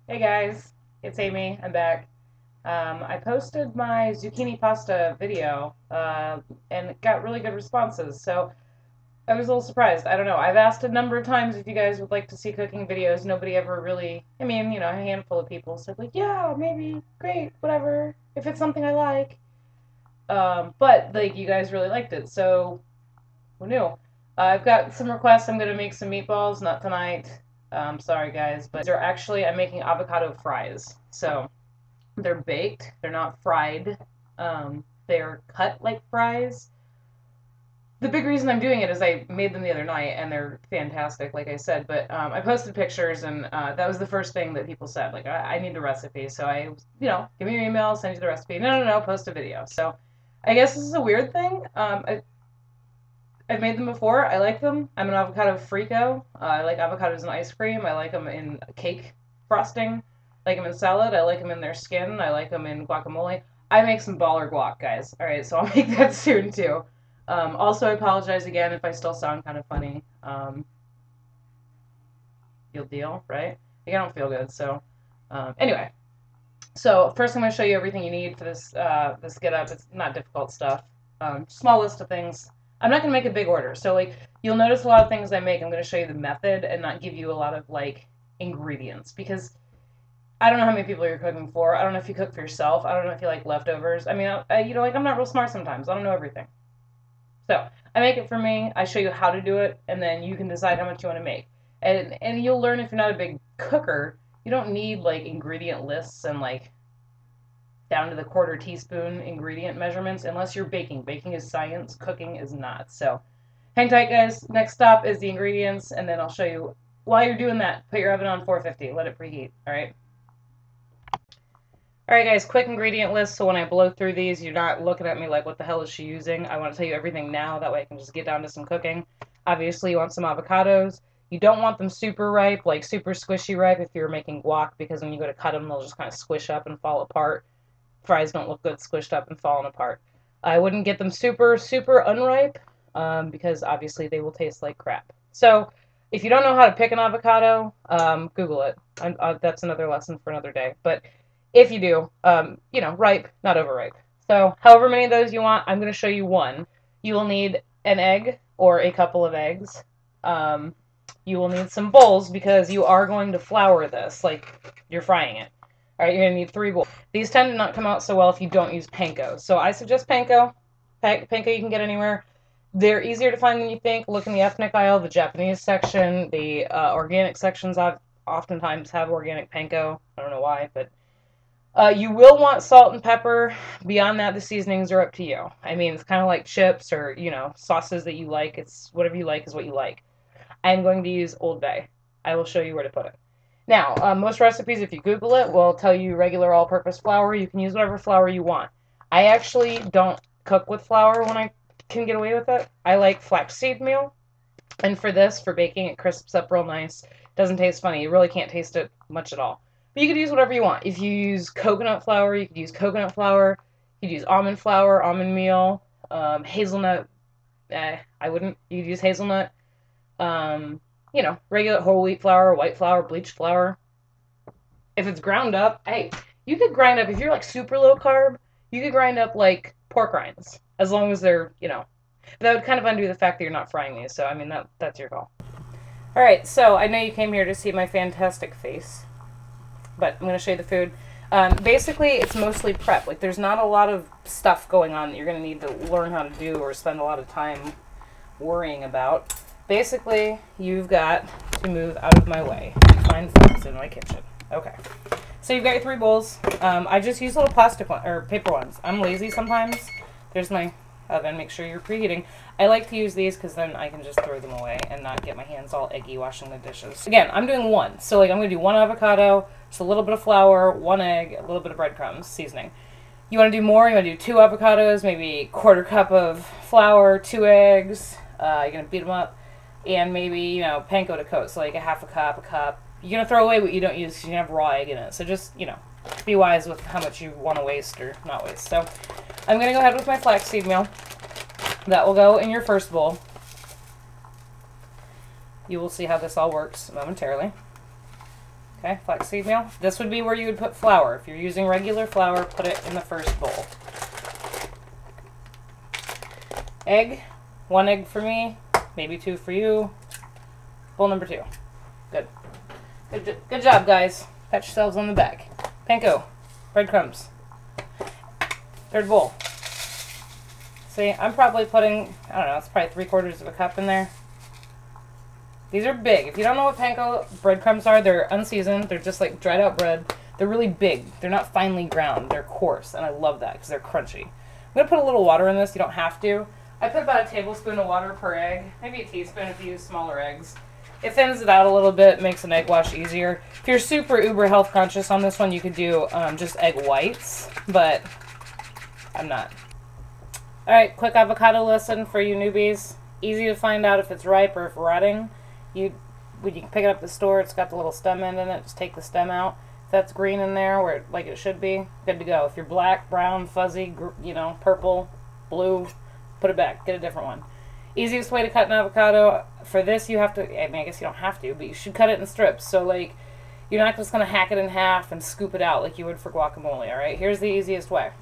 Hey guys, it's Amy. I'm back. I posted my zucchini pasta video and it got really good responses, so I was a little surprised. I don't know. I've asked a number of times if you guys would like to see cooking videos. Nobody ever really, a handful of people said, like, yeah, maybe, great, whatever, if it's something I like. But, like, you guys really liked it, so who knew? I've got some requests. I'm going to make some meatballs, not tonight. Sorry, guys, but they're actually, I'm making avocado fries. So they're baked, they're not fried. They're cut like fries. The big reason I'm doing it is I made them the other night and they're fantastic, like I said. But I posted pictures and that was the first thing that people said. Like, I need a recipe. So give me your email, send you the recipe. No, post a video. So I guess this is a weird thing. I've made them before. I like them. I'm an avocado freako. I like avocados in ice cream. I like them in cake frosting. I like them in salad. I like them in their skin. I like them in guacamole. I make some baller guac, guys. All right, so I'll make that soon too. Also, I apologize again if I still sound kind of funny. You'll deal, right? Like, I don't feel good, so anyway. So first, I'm going to show you everything you need for this get up. It's not difficult stuff. Small list of things. I'm not going to make a big order. So, like, you'll notice a lot of things I make, I'm going to show you the method and not give you a lot of, like, ingredients. Because I don't know how many people you're cooking for. I don't know if you cook for yourself. I don't know if you like leftovers. I mean, I'm not real smart sometimes. I don't know everything. So, I make it for me. I show you how to do it. And then you can decide how much you want to make. And you'll learn if you're not a big cooker, you don't need, like, ingredient lists and, like, down to the quarter teaspoon ingredient measurements unless you're baking. Baking is science, cooking is not. So hang tight, guys. Next stop is the ingredients, and then I'll show you while you're doing that. Put your oven on 450. Let it preheat. All right. All right, guys. Quick ingredient list. So when I blow through these, you're not looking at me like, what the hell is she using? I want to tell you everything now. That way I can just get down to some cooking. Obviously, you want some avocados. You don't want them super ripe, like super squishy ripe if you're making guac, because when you go to cut them, they'll just kind of squish up and fall apart. Fries don't look good squished up and falling apart. I wouldn't get them super, super unripe because obviously they will taste like crap. So if you don't know how to pick an avocado, Google it. That's another lesson for another day. But if you do, ripe, not overripe. So however many of those you want, I'm going to show you one. You will need an egg or a couple of eggs. You will need some bowls because you are going to flour this like you're frying it. All right, you're going to need 3 bowls. These tend to not come out so well if you don't use panko. So I suggest panko. Panko you can get anywhere. They're easier to find than you think. Look in the ethnic aisle, the Japanese section, the organic sections oftentimes have organic panko. I don't know why, but you will want salt and pepper. Beyond that, the seasonings are up to you. I mean, it's kind of like chips or, sauces that you like. It's whatever you like is what you like. I'm going to use Old Bay. I will show you where to put it. Now, most recipes, if you Google it, will tell you regular all-purpose flour. You can use whatever flour you want. I actually don't cook with flour when I can get away with it. I like flaxseed meal. And for baking, it crisps up real nice. Doesn't taste funny. You really can't taste it much at all. But you could use whatever you want. If you use coconut flour, you could use coconut flour. You could use almond flour, almond meal, hazelnut. I wouldn't. You could use hazelnut. Regular whole wheat flour, white flour, bleached flour. If it's ground up, hey, you could grind up, if you're like super low carb, you could grind up like pork rinds, as long as they're, that would kind of undo the fact that you're not frying these, so I mean, that's your call. All right, so I know you came here to see my fantastic face, but I'm going to show you the food. Basically, it's mostly prep. Like, there's not a lot of stuff going on that you're going to need to learn how to do or spend a lot of time worrying about. Basically, you've got to move out of my way and find things in my kitchen. Okay. So you've got your 3 bowls. I just use little plastic or paper ones. I'm lazy sometimes. There's my oven. Make sure you're preheating. I like to use these because then I can just throw them away and not get my hands all eggy washing the dishes. Again, I'm doing 1. So like I'm going to do 1 avocado, just a little bit of flour, 1 egg, a little bit of breadcrumbs, seasoning. You want to do more? You want to do 2 avocados, maybe 1/4 cup of flour, 2 eggs. You're going to beat them up. And maybe, panko to coat, so like a 1/2 cup, a cup. You're going to throw away what you don't use because you have raw egg in it. So just, be wise with how much you want to waste or not waste. So I'm going to go ahead with my flaxseed meal. That will go in your first bowl. You will see how this all works momentarily. Okay, flaxseed meal. This would be where you would put flour. If you're using regular flour, put it in the first bowl. Egg. 1 egg for me, maybe 2 for you. Bowl number 2. Good. Good job, guys. Pat yourselves on the back. Panko. Breadcrumbs. Third bowl. See, I'm probably putting, I don't know, it's probably 3/4 of a cup in there. These are big. If you don't know what panko breadcrumbs are, they're unseasoned. They're just like dried out bread. They're really big. They're not finely ground. They're coarse, and I love that because they're crunchy. I'm going to put a little water in this. You don't have to. I put about a tablespoon of water per egg. Maybe a teaspoon if you use smaller eggs. It thins it out a little bit, makes an egg wash easier. If you're super uber health conscious on this one, you could do just egg whites, but I'm not. Alright, quick avocado lesson for you newbies. Easy to find out if it's ripe or if rotting. When you can pick it up at the store, it's got the little stem end in it. Just take the stem out. If that's green in there, where like it should be, good to go. If you're black, brown, fuzzy, purple, blue, put it back. Get a different one. Easiest way to cut an avocado. For this, you have to, I mean, I guess you don't have to, but you should cut it in strips. So, like, you're not just going to hack it in half and scoop it out like you would for guacamole, all right? Here's the easiest way.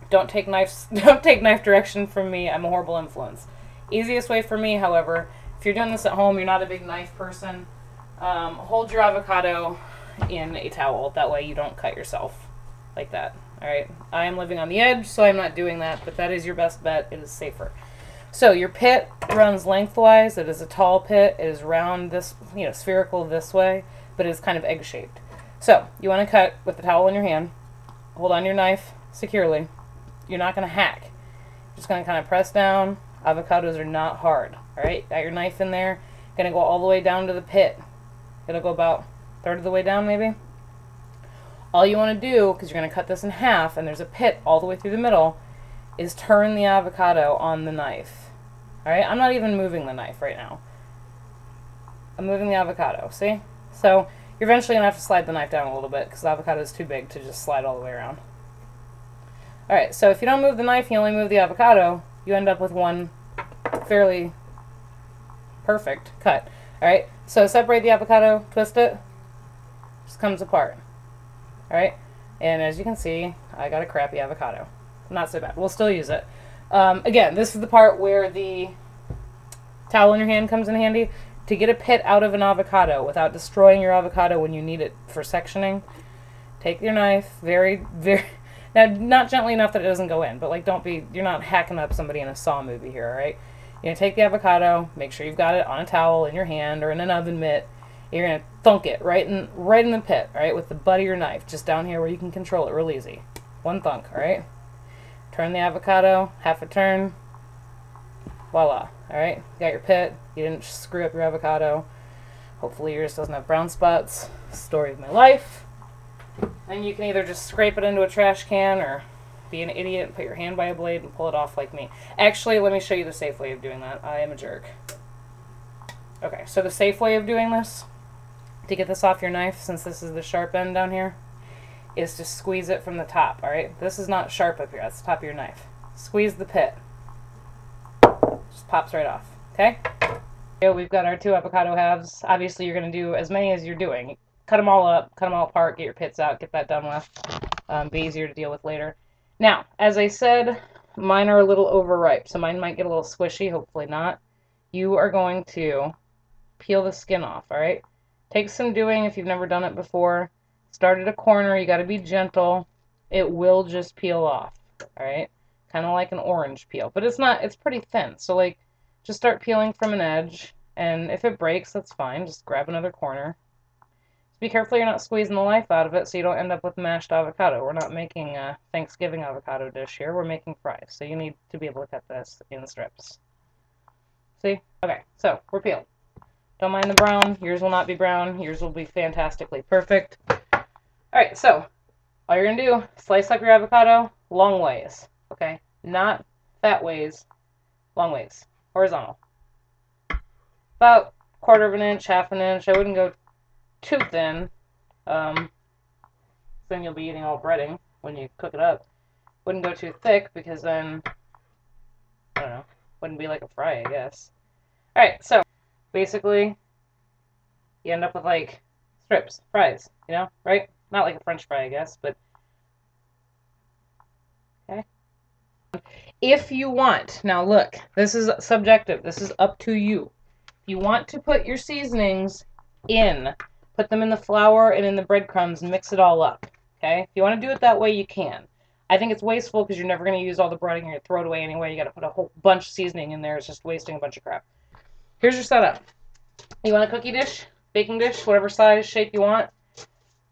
Don't take knife direction from me. I'm a horrible influence. Easiest way for me, however, if you're doing this at home, you're not a big knife person, hold your avocado in a towel. That way you don't cut yourself like that. All right. I am living on the edge, so I'm not doing that, but that is your best bet. It is safer. So your pit runs lengthwise. It is a tall pit. It is round this, spherical this way, but it is kind of egg-shaped. So you want to cut with the towel in your hand. Hold on your knife securely. You're not going to hack. You're just going to kind of press down. Avocados are not hard. All right, got your knife in there. Going to go all the way down to the pit. It'll go about a third of the way down, maybe. All you want to do, because you're going to cut this in half, and there's a pit all the way through the middle, is turn the avocado on the knife. All right, I'm not even moving the knife right now. I'm moving the avocado, see? So you're eventually going to have to slide the knife down a little bit because the avocado is too big to just slide all the way around. All right, so if you don't move the knife, you only move the avocado, you end up with one fairly perfect cut. All right, so separate the avocado, twist it, just comes apart. All right, and as you can see, I got a crappy avocado. Not so bad. We'll still use it. Again, this is the part where the towel in your hand comes in handy. To get a pit out of an avocado without destroying your avocado when you need it for sectioning, take your knife very, very, now not gently enough that it doesn't go in, but like you're not hacking up somebody in a Saw movie here, all right? You're going to take the avocado, make sure you've got it on a towel in your hand or in an oven mitt. You're going to thunk it right in the pit, all right, with the butt of your knife, just down here where you can control it real easy. One thunk, all right? Turn the avocado, half a turn, voila, all right? You got your pit, you didn't screw up your avocado. Hopefully yours doesn't have brown spots. Story of my life. Then you can either just scrape it into a trash can or be an idiot and put your hand by a blade and pull it off like me. Actually, let me show you the safe way of doing that. I am a jerk. Okay, so the safe way of doing this, to get this off your knife, since this is the sharp end down here, is to squeeze it from the top, all right? This is not sharp up here. That's the top of your knife. Squeeze the pit. Just pops right off, okay? Here we've got our 2 avocado halves. Obviously, you're going to do as many as you're doing. Cut them all up, cut them all apart, get your pits out, get that done with. Be easier to deal with later. Now, as I said, mine are a little overripe, so mine might get a little squishy, hopefully not. You are going to peel the skin off, all right? Takes some doing if you've never done it before. Start at a corner, you got to be gentle. It will just peel off, all right? Kind of like an orange peel, but it's pretty thin. So like, just start peeling from an edge, and if it breaks, that's fine. Just grab another corner. Just be careful you're not squeezing the life out of it so you don't end up with mashed avocado. We're not making a Thanksgiving avocado dish here. We're making fries, so you need to be able to cut this in strips. See? Okay, so we're peeled. Don't mind the brown. Yours will not be brown. Yours will be fantastically perfect. Alright, so all you're going to do, slice up your avocado long ways, okay? Not fat ways, long ways, horizontal. About 1/4 of an inch, half an inch. I wouldn't go too thin. Then you'll be eating all breading when you cook it up. Wouldn't go too thick because then, I don't know, wouldn't be like a fry, I guess. Alright, so basically, you end up with like strips, fries, you know, right? Not like a French fry, I guess, but okay. If you want, now look, this is subjective. This is up to you. If you want to put your seasonings in, put them in the flour and in the breadcrumbs and mix it all up, okay? If you want to do it that way, you can. I think it's wasteful because you're never going to use all the bread and you're going to throw it away anyway. You got to put a whole bunch of seasoning in there. It's just wasting a bunch of crap. Here's your setup. You want a cookie dish, baking dish, whatever size, shape you want.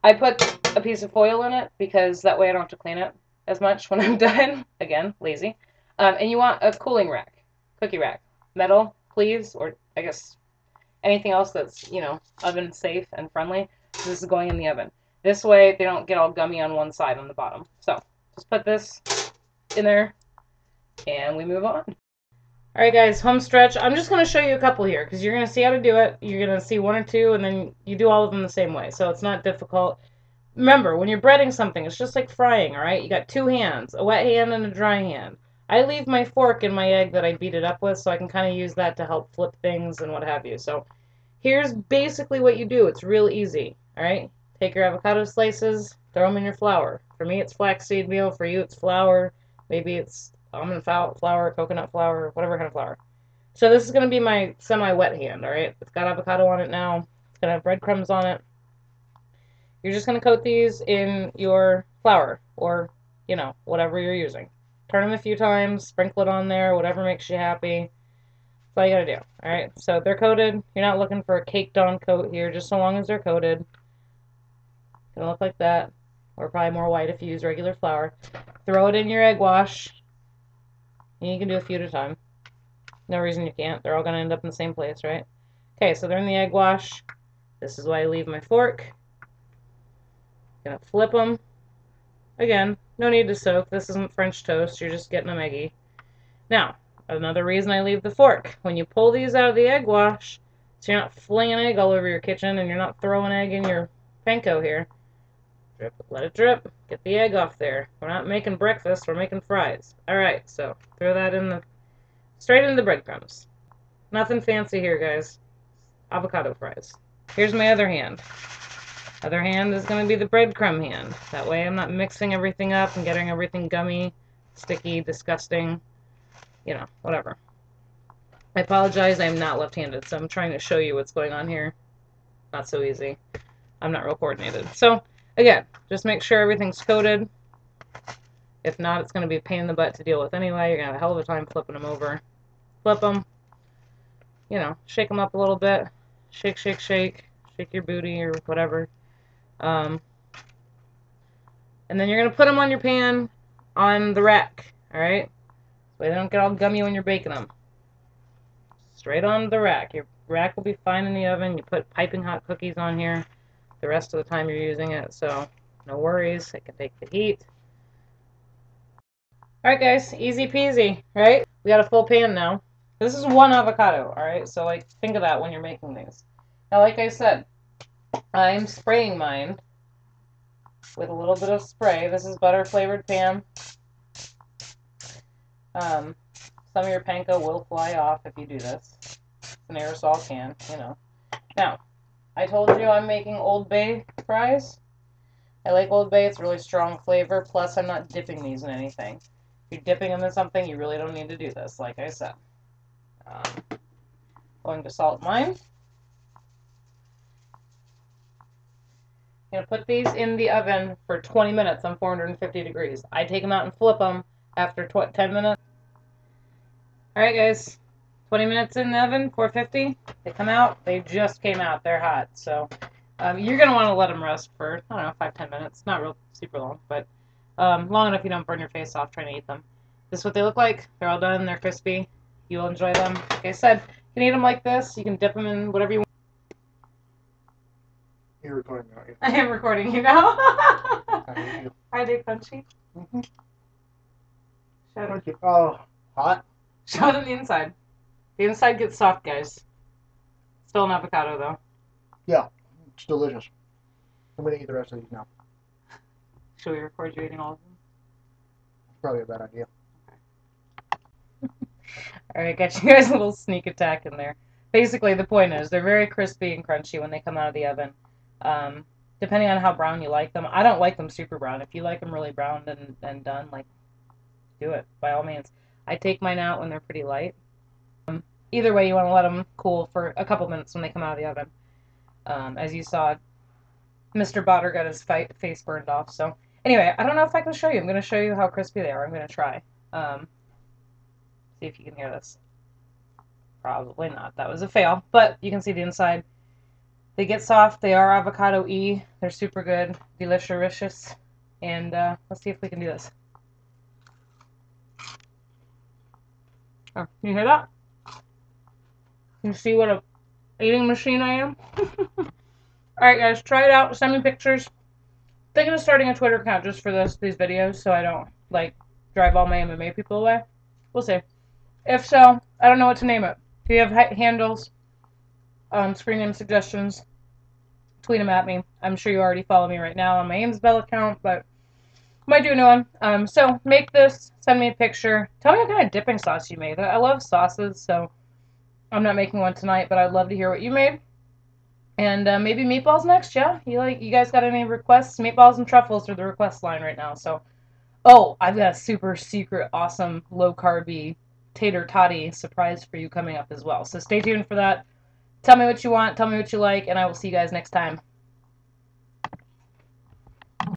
I put a piece of foil in it because that way I don't have to clean it as much when I'm done. Again, lazy. And you want a cooling rack, cookie rack, metal, please, or I guess anything else that's, you know, oven safe and friendly. This is going in the oven. This way they don't get all gummy on one side on the bottom. So just put this in there and we move on. All right, guys, home stretch. I'm just going to show you a couple here because you're going to see how to do it. You're going to see one or two, and then you do all of them the same way. So it's not difficult. Remember, when you're breading something, it's just like frying, all right? You got two hands, a wet hand and a dry hand. I leave my fork in my egg that I beat it up with, so I can kind of use that to help flip things and what have you. So here's basically what you do. It's real easy, all right? Take your avocado slices, throw them in your flour. For me, it's flaxseed meal. For you, it's flour. Maybe it's almond flour, coconut flour, whatever kind of flour. So this is going to be my semi-wet hand, all right? It's got avocado on it now. It's going to have breadcrumbs on it. You're just going to coat these in your flour or, you know, whatever you're using. Turn them a few times, sprinkle it on there, whatever makes you happy. That's all you got to do, all right? So they're coated. You're not looking for a caked-on coat here, just so long as they're coated. It's going to look like that, or probably more white if you use regular flour. Throw it in your egg wash. And you can do a few at a time. No reason you can't. They're all going to end up in the same place, right? Okay, so they're in the egg wash. This is why I leave my fork. Gonna flip them. Again, no need to soak. This isn't French toast. You're just getting them eggy. Now, another reason I leave the fork. When you pull these out of the egg wash, so you're not flinging egg all over your kitchen and you're not throwing egg in your panko here. Drip, let it drip. Get the egg off there. We're not making breakfast, we're making fries. Alright, so throw that in the straight into the breadcrumbs. Nothing fancy here, guys. Avocado fries. Here's my other hand. Other hand is going to be the breadcrumb hand. That way I'm not mixing everything up and getting everything gummy, sticky, disgusting, you know, whatever. I apologize, I'm not left-handed, so I'm trying to show you what's going on here. Not so easy. I'm not real coordinated. So, again, just make sure everything's coated. If not, it's going to be a pain in the butt to deal with anyway. You're going to have a hell of a time flipping them over. Flip them. You know, shake them up a little bit. Shake, shake, shake. Shake your booty or whatever. And then you're going to put them on your pan on the rack. Alright? So they don't get all gummy when you're baking them. Straight on the rack. Your rack will be fine in the oven. You put piping hot cookies on here the rest of the time you're using it, so no worries. It can take the heat. Alright guys, easy peasy, right? We got a full pan now. This is one avocado, alright? So like, think of that when you're making these. Now like I said, I'm spraying mine with a little bit of spray. This is butter flavored Pam. Some of your panko will fly off if you do this. It's an aerosol can, you know. Now, I told you I'm making Old Bay fries. I like Old Bay. It's really strong flavor. Plus, I'm not dipping these in anything. If you're dipping them in something, you really don't need to do this, like I said. Going to salt mine. I'm going to put these in the oven for 20 minutes on 450 degrees. I take them out and flip them after 10 minutes. Alright guys, 20 minutes in the oven, 450. They come out. They just came out. They're hot. So you're going to want to let them rest for, I don't know, 5-10 minutes. Not real super long, but long enough you don't burn your face off trying to eat them. This is what they look like. They're all done. They're crispy. You'll enjoy them. Like I said, you can eat them like this. You can dip them in whatever you want. You're recording now. I am recording you now. I you. Are they crunchy? Mm-hmm. Show them. Oh, hot? Show them the inside. The inside gets soft, guys. Still an avocado, though. Yeah, it's delicious. I'm going to eat the rest of these now. Should we record you eating all of them? It's probably a bad idea. Alright, got you guys a little sneak attack in there. Basically, the point is, they're very crispy and crunchy when they come out of the oven. Depending on how brown you like them. I don't like them super brown. If you like them really browned and done, like, do it by all means. I take mine out when they're pretty light. Either way, you want to let them cool for a couple minutes when they come out of the oven. As you saw, Mr. Botter got his face burned off. So anyway, I don't know if I can show you. I'm going to show you how crispy they are. I'm going to try. See if you can hear this. Probably not. That was a fail. But you can see the inside. They get soft. They are avocado-y. They're super good. Delicious. And let's see if we can do this. Oh, you hear that? You see what a eating machine I am? Alright guys, try it out. Send me pictures. Thinking of starting a Twitter account just for these videos so I don't, like, drive all my MMA people away. We'll see. If so, I don't know what to name it. If you have handles, screen name suggestions, tweet them at me. I'm sure you already follow me right now on my Amesbell account, but I might do a new one. So make this, send me a picture. Tell me what kind of dipping sauce you made. I love sauces, so I'm not making one tonight, but I'd love to hear what you made. And maybe meatballs next, yeah? You guys got any requests? Meatballs and truffles are the request line right now, so. Oh, I've got a super secret, awesome, low-carby tater toddy surprise for you coming up as well. So stay tuned for that. Tell me what you want, tell me what you like, and I will see you guys next time.